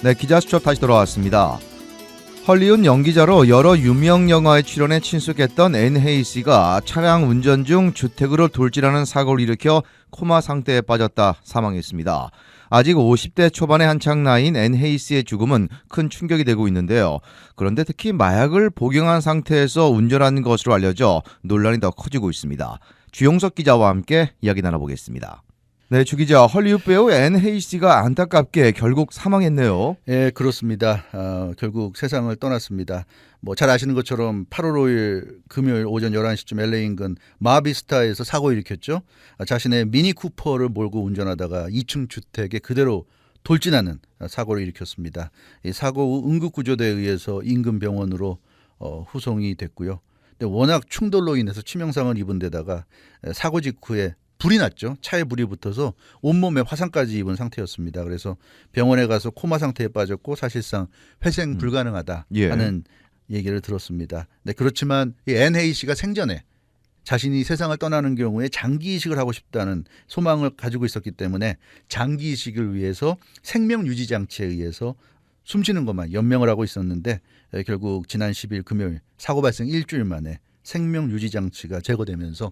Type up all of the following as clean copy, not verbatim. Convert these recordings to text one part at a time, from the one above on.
네, 기자 수첩 다시 돌아왔습니다. 헐리우드 연기자로 여러 유명 영화에 출연해 친숙했던 앤 헤이시가 차량 운전 중 주택으로 돌진하는 사고를 일으켜 코마 상태에 빠졌다 사망했습니다. 아직 50대 초반의 한창 나이인 앤 헤이시의 죽음은 큰 충격이 되고 있는데요. 그런데 특히 마약을 복용한 상태에서 운전한 것으로 알려져 논란이 더 커지고 있습니다. 주용석 기자와 함께 이야기 나눠보겠습니다. 네, 주 기자, 헐리우드 배우 앤 헤이시가 안타깝게 결국 사망했네요. 예, 그렇습니다. 결국 세상을 떠났습니다. 잘 아시는 것처럼 8월 5일 금요일 오전 11시쯤 LA 인근 마비스타에서 사고를 일으켰죠. 자신의 미니 쿠퍼를 몰고 운전하다가 2층 주택에 그대로 돌진하는 사고를 일으켰습니다. 이 사고 후 응급구조대에 의해서 인근 병원으로 후송이 됐고요. 근데 워낙 충돌로 인해서 치명상을 입은 데다가 사고 직후에 불이 났죠. 차에 불이 붙어서 온몸에 화상까지 입은 상태였습니다. 그래서 병원에 가서 코마 상태에 빠졌고 사실상 회생 불가능하다 하는 얘기를 들었습니다. 네, 그렇지만 이 앤 헤이시가 생전에 자신이 세상을 떠나는 경우에 장기 이식을 하고 싶다는 소망을 가지고 있었기 때문에 장기 이식을 위해서 생명 유지 장치에 의해서 숨쉬는 것만 연명을 하고 있었는데 결국 지난 10일 금요일 사고 발생 일주일 만에 생명 유지 장치가 제거되면서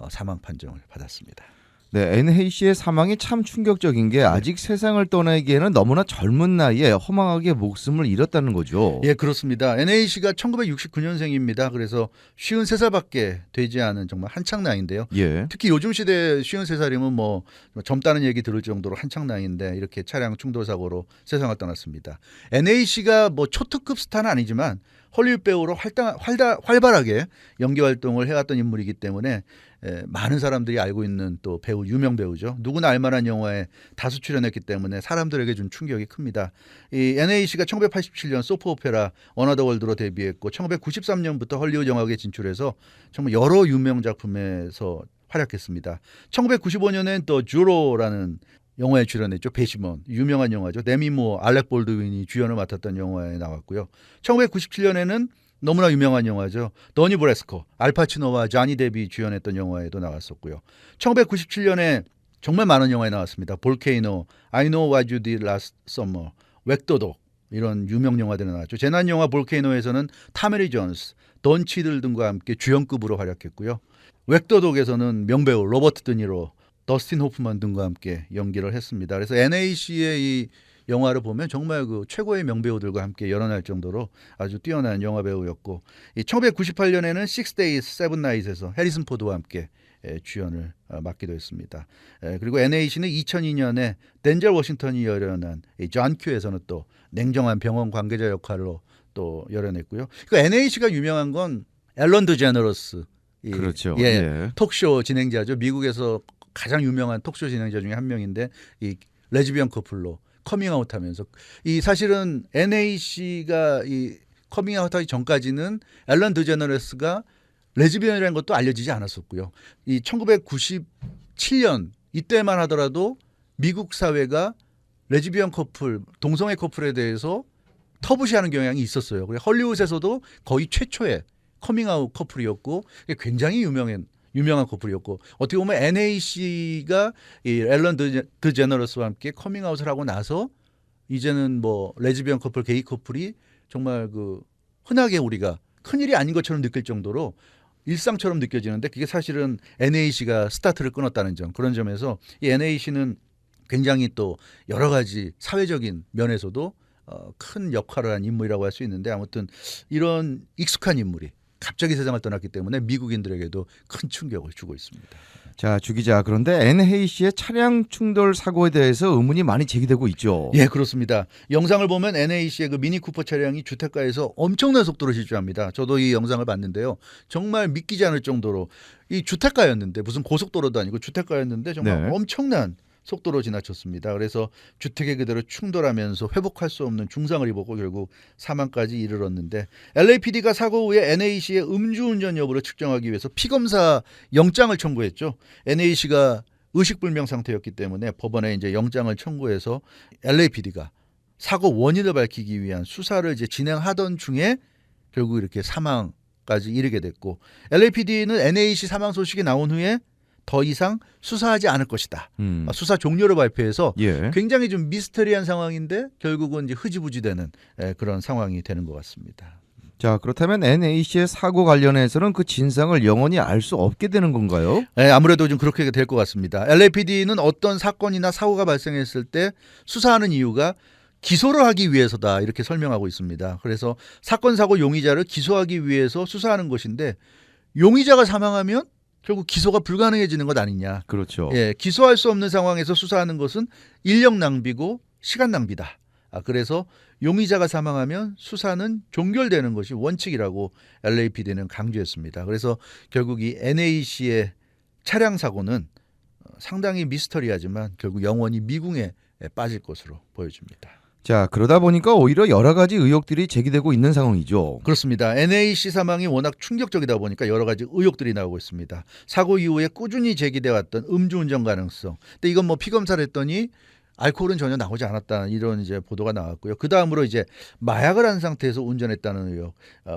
사망 판정을 받았습니다. 네, 앤 헤이시의 사망이 참 충격적인 게 아직 세상을 떠나기에는 너무나 젊은 나이에 허망하게 목숨을 잃었다는 거죠. 예, 그렇습니다. 앤 헤이시가 1969년생입니다. 그래서 53살밖에 되지 않은 정말 한창 나이인데요. 예. 특히 요즘 시대에 53살이면 젊다는 얘기 들을 정도로 한창 나이인데 이렇게 차량 충돌 사고로 세상을 떠났습니다. 앤 헤이시가 초특급 스타는 아니지만 헐리우드 배우로 활발하게 연기 활동을 해왔던 인물이기 때문에 많은 사람들이 알고 있는 또 배우, 유명 배우죠. 누구나 알만한 영화에 다수 출연했기 때문에 사람들에게 준 충격이 큽니다. 이 앤 헤이시가 1987년 소프 오페라 어나더 월드로 데뷔했고 1993년부터 헐리우드 영화계에 진출해서 정말 여러 유명 작품에서 활약했습니다. 1995년엔 또 주로라는 영화에 출연했죠. 배심원, 유명한 영화죠. 데미 무어, 알렉 볼드윈이 주연을 맡았던 영화에 나왔고요. 1997년에는 너무나 유명한 영화죠. 더니 브레스코, 알파치노와 자니 데비 주연했던 영화에도 나왔었고요. 1997년에 정말 많은 영화에 나왔습니다. 볼케이노, I Know What You Did Last Summer, 웩도독 이런 유명 영화들이 나왔죠. 재난 영화 볼케이노에서는 타메리 존스, 돈 치들 등과 함께 주연급으로 활약했고요. 웩도독에서는 명배우 로버트 드니로, 더스틴 호프만 등과 함께 연기를 했습니다. 그래서 앤 헤이시의 이 영화를 보면 정말 그 최고의 명배우들과 함께 열연할 정도로 아주 뛰어난 영화 배우였고, 1998년에는 Six Days, Seven Nights에서 해리슨 포드와 함께 주연을 맡기도 했습니다. 그리고 앤 헤이시는 2002년에 덴젤 워싱턴이 열연한 존 큐에서는 또 냉정한 병원 관계자 역할로 또 열연했고요. 그 앤 헤이시가 유명한 건 앨런 드제너러스, 그렇죠. 톡쇼 진행자죠. 미국에서 가장 유명한 톡쇼 진행자 중에 한 명인데 이 레즈비언 커플로 커밍아웃하면서 사실은 앤 헤이시가 이 커밍아웃하기 전까지는 앨런 드제너러스가 레즈비언이라는 것도 알려지지 않았었고요. 이 1997년 이때만 하더라도 미국 사회가 레즈비언 커플, 동성애 커플에 대해서 터부시하는 경향이 있었어요. 그래서 헐리우드에서도 거의 최초의 커밍아웃 커플이었고 굉장히 유명한 커플이었고, 어떻게 보면 앤 헤이시가 이 앨런 드제너러스와 함께 커밍아웃을 하고 나서 이제는 레즈비언 커플, 게이 커플이 정말 흔하게 우리가 큰일이 아닌 것처럼 느낄 정도로 일상처럼 느껴지는데, 그게 사실은 앤 헤이시가 스타트를 끊었다는 점, 그런 점에서 이 앤 헤이시는 굉장히 또 여러 가지 사회적인 면에서도 큰 역할을 한 인물이라고 할 수 있는데, 아무튼 이런 익숙한 인물이 갑자기 세상을 떠났기 때문에 미국인들에게도 큰 충격을 주고 있습니다. 자, 주 기자, 그런데 앤 헤이시의 차량 충돌 사고에 대해서 의문이 많이 제기되고 있죠. 예, 그렇습니다. 영상을 보면 앤 헤이시의 그 미니 쿠퍼 차량이 주택가에서 엄청난 속도로 질주합니다. 저도 이 영상을 봤는데요. 정말 믿기지 않을 정도로 이 주택가였는데, 무슨 고속도로도 아니고 주택가였는데 정말 엄청난 속도로 지나쳤습니다. 그래서 주택에 그대로 충돌하면서 회복할 수 없는 중상을 입었고 결국 사망까지 이르렀는데, LAPD가 사고 후에 앤 헤이시의 음주운전 여부를 측정하기 위해서 피검사 영장을 청구했죠. 앤 헤이시가 의식불명 상태였기 때문에 법원에 이제 영장을 청구해서 LAPD가 사고 원인을 밝히기 위한 수사를 이제 진행하던 중에 결국 이렇게 사망까지 이르게 됐고, LAPD는 앤 헤이시 사망 소식이 나온 후에 더 이상 수사하지 않을 것이다. 음. 수사 종료를 발표해서 예. 굉장히 좀 미스터리한 상황인데 결국은 이제 흐지부지되는 그런 상황이 되는 것 같습니다. 자, 그렇다면 NAC의 사고 관련해서는 그 진상을 영원히 알 수 없게 되는 건가요? 아무래도 좀 그렇게 될 것 같습니다. LAPD는 어떤 사건이나 사고가 발생했을 때 수사하는 이유가 기소를 하기 위해서다 이렇게 설명하고 있습니다. 그래서 사건 사고 용의자를 기소하기 위해서 수사하는 것인데 용의자가 사망하면 결국 기소가 불가능해지는 것 아니냐. 그렇죠. 예, 기소할 수 없는 상황에서 수사하는 것은 인력 낭비고 시간 낭비다. 그래서 용의자가 사망하면 수사는 종결되는 것이 원칙이라고 LAPD는 강조했습니다. 그래서 결국 이 NAC의 차량 사고는 상당히 미스터리하지만 결국 영원히 미궁에 빠질 것으로 보여집니다. 자, 그러다 보니까 오히려 여러 가지 의혹들이 제기되고 있는 상황이죠. 그렇습니다. NAC 사망이 워낙 충격적이다 보니까 여러 가지 의혹들이 나오고 있습니다. 사고 이후에 꾸준히 제기돼 왔던 음주운전 가능성. 근데 이건 뭐 피검사를 했더니 알코올은 전혀 나오지 않았다 이런 이제 보도가 나왔고요. 그 다음으로 이제 마약을 한 상태에서 운전했다는 의혹,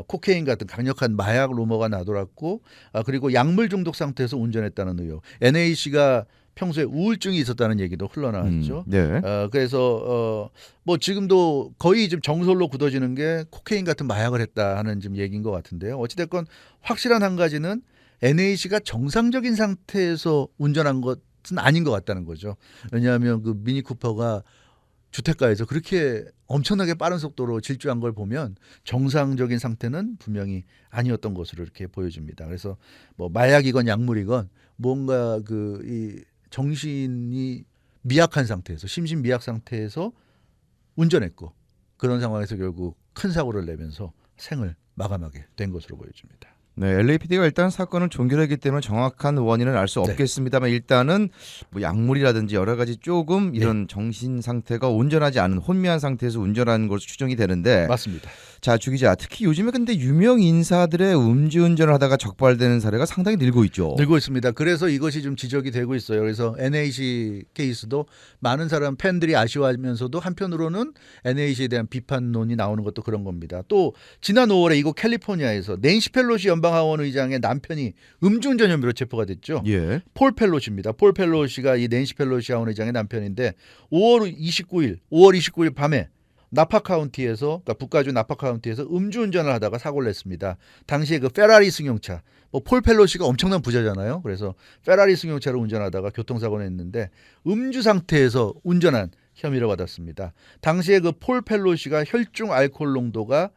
코케인 같은 강력한 마약 루머가 나돌았고, 그리고 약물 중독 상태에서 운전했다는 의혹. NAC가 평소에 우울증이 있었다는 얘기도 흘러나왔죠. 네. 그래서 뭐 지금도 거의 좀 정설로 굳어지는 게 코케인 같은 마약을 했다 하는 지금 얘기인 것 같은데요. 어찌됐건 확실한 한 가지는 NAC가 정상적인 상태에서 운전한 것은 아닌 것 같다는 거죠. 왜냐하면 그 미니 쿠퍼가 주택가에서 그렇게 엄청나게 빠른 속도로 질주한 걸 보면 정상적인 상태는 분명히 아니었던 것으로 이렇게 보여집니다. 그래서 뭐 마약이건 약물이건 뭔가 이 정신이 미약한 상태에서 심신미약 상태에서 운전했고 그런 상황에서 결국 큰 사고를 내면서 생을 마감하게 된 것으로 보여집니다. 네, LAPD가 일단 사건을 종결했기 때문에 정확한 원인은 알 수 네. 없겠습니다만 일단은 뭐 약물이라든지 여러 가지 조금 이런 정신 상태가 온전하지 않은 혼미한 상태에서 운전하는 것으로 추정이 되는데 맞습니다. 자, 주 기자, 특히 요즘에 근데 유명 인사들의 음주운전을 하다가 적발되는 사례가 상당히 늘고 있죠. 늘고 있습니다. 그래서 이것이 좀 지적이 되고 있어요. 그래서 NAC 케이스도 많은 사람 팬들이 아쉬워하면서도 한편으로는 NAC에 대한 비판론이 나오는 것도 그런 겁니다. 또 지난 5월에 이곳 캘리포니아에서 낸시 펠로시 연방하원 의장의 남편이 음주운전 혐의로 체포가 됐죠. 예. 폴 펠로시입니다. 폴 펠로시가 이 낸시 펠로시 하원 의장의 남편인데 5월 29일 밤에 나파 카운티에서, 그러니까 북가주 나파 카운티에서 음주운전을 하다가 사고를 냈습니다. 당시에 그 페라리 승용차, 뭐 폴 펠로시가 엄청난 부자잖아요. 그래서 페라리 승용차를 운전하다가 교통사고를 냈는데 음주 상태에서 운전한 혐의를 받았습니다. 당시에 그 폴 펠로시가 혈중 알코올 농도가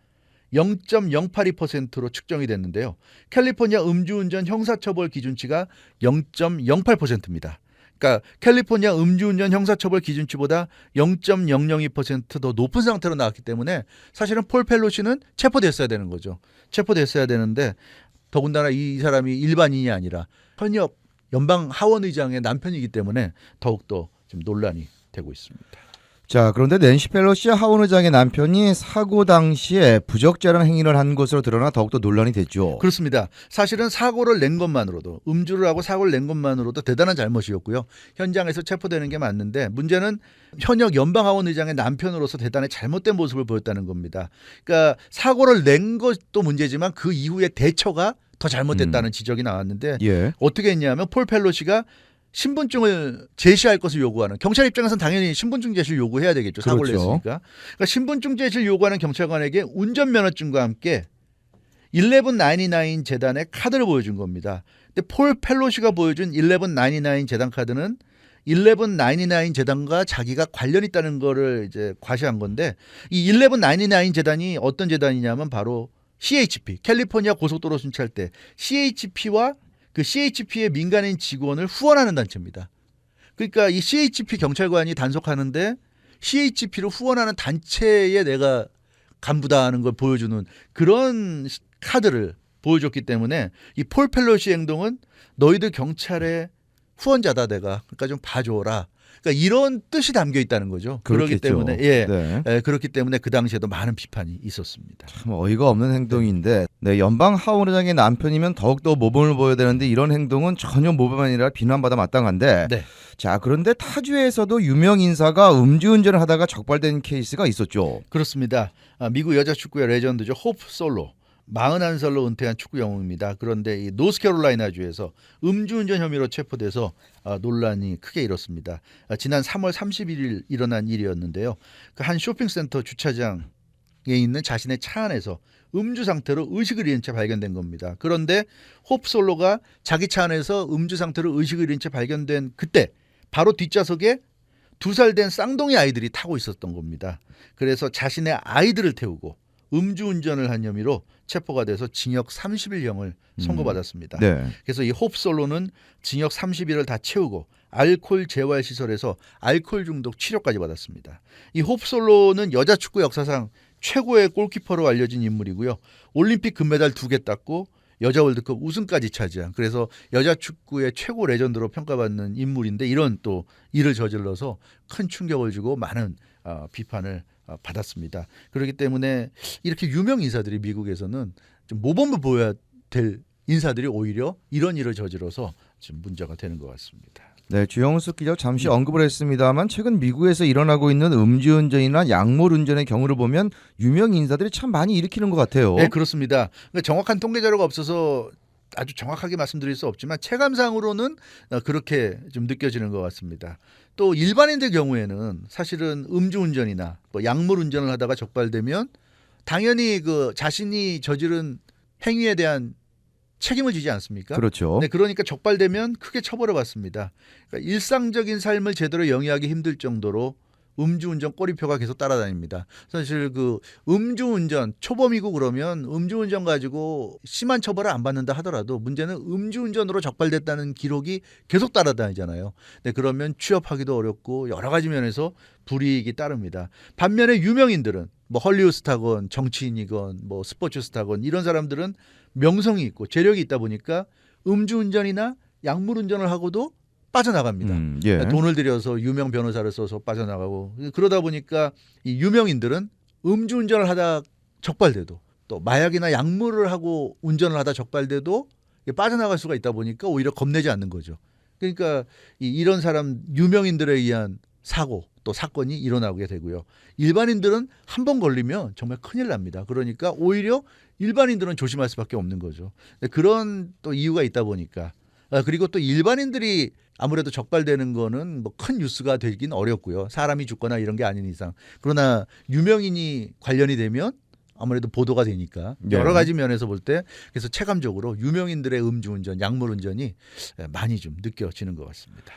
0.082%로 측정이 됐는데요. 캘리포니아 음주운전 형사처벌 기준치가 0.08%입니다. 그러니까 캘리포니아 음주운전 형사처벌 기준치보다 0.002% 더 높은 상태로 나왔기 때문에 사실은 폴 펠로시는 체포됐어야 되는 거죠. 체포됐어야 되는데 더군다나 이 사람이 일반인이 아니라 현역 연방 하원 의장의 남편이기 때문에 더욱더 좀 논란이 되고 있습니다. 자, 그런데 낸시 펠로시 하원 의장의 남편이 사고 당시에 부적절한 행위를 한 것으로 드러나 더욱더 논란이 됐죠. 그렇습니다. 사실은 사고를 낸 것만으로도 음주를 하고 사고를 낸 것만으로도 대단한 잘못이었고요. 현장에서 체포되는 게 맞는데 문제는 현역 연방하원 의장의 남편으로서 대단히 잘못된 모습을 보였다는 겁니다. 그러니까 사고를 낸 것도 문제지만 그 이후의 대처가 더 잘못됐다는 지적이 나왔는데 예. 어떻게 했냐면 폴 펠로시가 신분증을 제시할 것을 요구하는, 경찰 입장에서는 당연히 신분증 제시를 요구해야 되겠죠. 사고를 그렇죠. 냈으니까. 그러니까 신분증 제시를 요구하는 경찰관에게 운전면허증과 함께 1199 재단의 카드를 보여준 겁니다. 근데 폴 펠로시가 보여준 1199 재단 카드는 1199 재단과 자기가 관련 있다는 거를 이제 과시한 건데 이 1199 재단이 어떤 재단이냐면 바로 CHP, 캘리포니아 고속도로 순찰대 CHP와 그 CHP의 민간인 직원을 후원하는 단체입니다. 그러니까 이 CHP 경찰관이 단속하는데 CHP를 후원하는 단체에 내가 간부다 하는 걸 보여주는 그런 카드를 보여줬기 때문에 이 폴 펠로시 행동은 너희들 경찰의 후원자다 내가. 그러니까 좀 봐줘라. 그러니까 이런 뜻이 담겨 있다는 거죠. 그렇기 그렇겠죠. 때문에 그렇기 때문에 그 당시에도 많은 비판이 있었습니다. 참 어이가 없는 행동인데 네, 연방 하원 의장의 남편이면 더욱더 모범을 보여야 되는데 이런 행동은 전혀 모범이 아니라 비난받아 마땅한데 네. 자, 그런데 타주에서도 유명 인사가 음주운전을 하다가 적발된 케이스가 있었죠. 그렇습니다. 미국 여자 축구의 레전드죠. 호프 솔로. 41살로 은퇴한 축구 영웅입니다. 그런데 이 노스캐롤라이나주에서 음주운전 혐의로 체포돼서 논란이 크게 일었습니다. 지난 3월 31일 일어난 일이었는데요. 그 한 쇼핑센터 주차장에 있는 자신의 차 안에서 음주 상태로 의식을 잃은 채 발견된 겁니다. 그런데 홉솔로가 자기 차 안에서 음주 상태로 의식을 잃은 채 발견된 그때 바로 뒷좌석에 2살 된 쌍둥이 아이들이 타고 있었던 겁니다. 그래서 자신의 아이들을 태우고 음주운전을 한 혐의로 체포가 돼서 징역 30일형을 선고받았습니다. 네. 그래서 이 홉솔로는 징역 30일을 다 채우고 알코올 재활 시설에서 알코올 중독 치료까지 받았습니다. 이 홉솔로는 여자 축구 역사상 최고의 골키퍼로 알려진 인물이고요. 올림픽 금메달 2개 땄고 여자 월드컵 우승까지 차지한, 그래서 여자 축구의 최고 레전드로 평가받는 인물인데 이런 또 일을 저질러서 큰 충격을 주고 많은 비판을 받았습니다. 그렇기 때문에 이렇게 유명 인사들이 미국에서는 좀 모범을 보여야 될 인사들이 오히려 이런 일을 저질러서 지금 문제가 되는 것 같습니다. 네, 주영수 기자 잠시 언급을 했습니다만 최근 미국에서 일어나고 있는 음주운전이나 약물운전의 경우를 보면 유명 인사들이 참 많이 일으키는 것 같아요. 네, 그렇습니다. 그러니까 정확한 통계 자료가 없어서 아주 정확하게 말씀드릴 수 없지만 체감상으로는 그렇게 좀 느껴지는 것 같습니다. 또 일반인들 경우에는 사실은 음주운전이나 뭐 약물운전을 하다가 적발되면 당연히 그 자신이 저지른 행위에 대한 책임을 지지 않습니까? 그렇죠. 네, 그러니까 적발되면 크게 처벌을 받습니다. 그러니까 일상적인 삶을 제대로 영위하기 힘들 정도로 음주운전 꼬리표가 계속 따라다닙니다. 사실 그 음주운전 초범이고 그러면 음주운전 가지고 심한 처벌을 안 받는다 하더라도 문제는 음주운전으로 적발됐다는 기록이 계속 따라다니잖아요. 네, 그러면 취업하기도 어렵고 여러 가지 면에서 불이익이 따릅니다. 반면에 유명인들은 뭐 헐리우드 스타건 정치인이건 뭐 스포츠 스타건 이런 사람들은 명성이 있고 재력이 있다 보니까 음주운전이나 약물운전을 하고도 빠져나갑니다. 예. 돈을 들여서 유명 변호사를 써서 빠져나가고, 그러다 보니까 이 유명인들은 음주운전을 하다 적발돼도 또 마약이나 약물을 하고 운전을 하다 적발돼도 빠져나갈 수가 있다 보니까 오히려 겁내지 않는 거죠. 그러니까 이런 사람 유명인들에 의한 사고 또 사건이 일어나게 되고요. 일반인들은 한 번 걸리면 정말 큰일 납니다. 그러니까 오히려 일반인들은 조심할 수밖에 없는 거죠. 그런 또 이유가 있다 보니까, 그리고 또 일반인들이 아무래도 적발되는 거는 뭐 큰 뉴스가 되긴 어렵고요. 사람이 죽거나 이런 게 아닌 이상. 그러나 유명인이 관련이 되면 아무래도 보도가 되니까 여러 가지 면에서 볼 때 그래서 체감적으로 유명인들의 음주운전, 약물운전이 많이 좀 느껴지는 것 같습니다.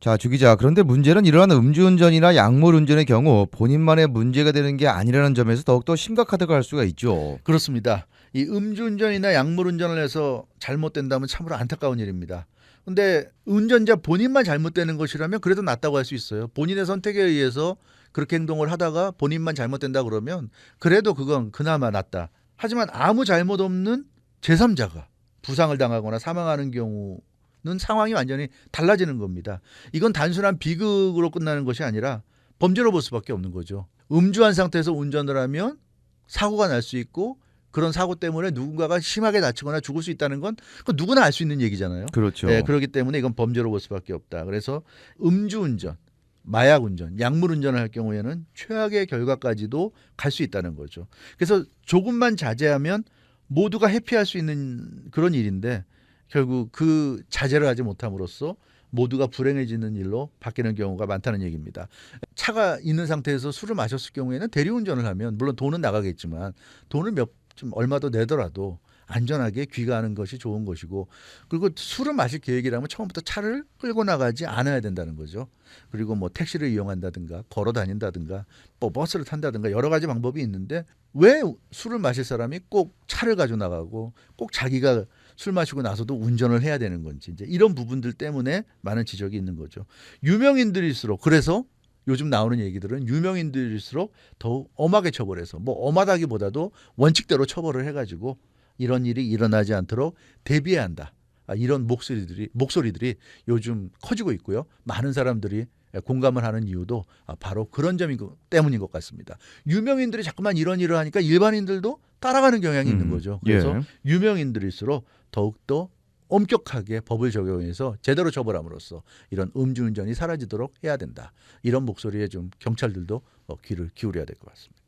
자, 주 기자, 그런데 문제는 이러한 음주운전이나 약물운전의 경우 본인만의 문제가 되는 게 아니라는 점에서 더욱더 심각하다고 할 수가 있죠. 그렇습니다. 이 음주운전이나 약물운전을 해서 잘못된다면 참으로 안타까운 일입니다. 근데 운전자 본인만 잘못되는 것이라면 그래도 낫다고 할 수 있어요. 본인의 선택에 의해서 그렇게 행동을 하다가 본인만 잘못된다 그러면 그래도 그건 그나마 낫다. 하지만 아무 잘못 없는 제3자가 부상을 당하거나 사망하는 경우는 상황이 완전히 달라지는 겁니다. 이건 단순한 비극으로 끝나는 것이 아니라 범죄로 볼 수밖에 없는 거죠. 음주한 상태에서 운전을 하면 사고가 날 수 있고 그런 사고 때문에 누군가가 심하게 다치거나 죽을 수 있다는 건 누구나 알 수 있는 얘기잖아요. 그렇죠. 네, 그렇기 때문에 이건 범죄로 볼 수밖에 없다. 그래서 음주운전, 마약운전, 약물운전을 할 경우에는 최악의 결과까지도 갈 수 있다는 거죠. 그래서 조금만 자제하면 모두가 해피할 수 있는 그런 일인데 결국 그 자제를 하지 못함으로써 모두가 불행해지는 일로 바뀌는 경우가 많다는 얘기입니다. 차가 있는 상태에서 술을 마셨을 경우에는 대리운전을 하면 물론 돈은 나가겠지만 돈을 좀 얼마 더 내더라도 안전하게 귀가하는 것이 좋은 것이고, 그리고 술을 마실 계획이라면 처음부터 차를 끌고 나가지 않아야 된다는 거죠. 그리고 뭐 택시를 이용한다든가 걸어 다닌다든가 뭐 버스를 탄다든가 여러 가지 방법이 있는데 왜 술을 마실 사람이 꼭 차를 가지고 나가고 꼭 자기가 술 마시고 나서도 운전을 해야 되는 건지, 이제 이런 부분들 때문에 많은 지적이 있는 거죠. 유명인들일수록, 그래서 요즘 나오는 얘기들은 유명인들일수록 더욱 엄하게 처벌해서, 뭐 엄하다기보다도 원칙대로 처벌을 해가지고 이런 일이 일어나지 않도록 대비해야 한다. 이런 목소리들이 요즘 커지고 있고요. 많은 사람들이 공감을 하는 이유도 바로 그런 점 때문인 것 같습니다. 유명인들이 자꾸만 이런 일을 하니까 일반인들도 따라가는 경향이 있는 거죠. 그래서 예. 유명인들일수록 더욱더 엄격하게 법을 적용해서 제대로 처벌함으로써 이런 음주운전이 사라지도록 해야 된다. 이런 목소리에 좀 경찰들도 귀를 기울여야 될 것 같습니다.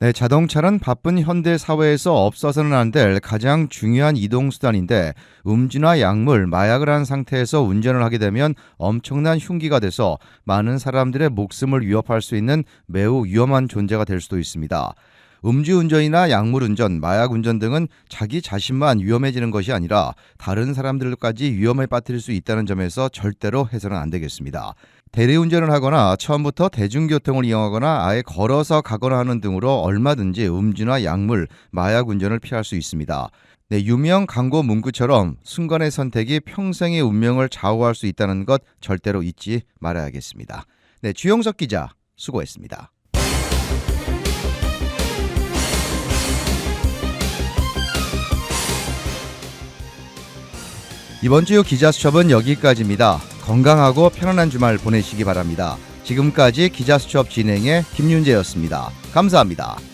네, 자동차는 바쁜 현대 사회에서 없어서는 안 될 가장 중요한 이동수단인데 음주나 약물, 마약을 한 상태에서 운전을 하게 되면 엄청난 흉기가 돼서 많은 사람들의 목숨을 위협할 수 있는 매우 위험한 존재가 될 수도 있습니다. 음주운전이나 약물운전, 마약운전 등은 자기 자신만 위험해지는 것이 아니라 다른 사람들까지 위험에 빠뜨릴 수 있다는 점에서 절대로 해서는 안 되겠습니다. 대리운전을 하거나 처음부터 대중교통을 이용하거나 아예 걸어서 가거나 하는 등으로 얼마든지 음주나 약물, 마약 운전을 피할 수 있습니다. 네, 유명 광고 문구처럼 순간의 선택이 평생의 운명을 좌우할 수 있다는 것 절대로 잊지 말아야겠습니다. 네, 주영석 기자 수고했습니다. 이번 주 기자수첩은 여기까지입니다. 건강하고 편안한 주말 보내시기 바랍니다. 지금까지 기자수첩 진행의 김윤재였습니다. 감사합니다.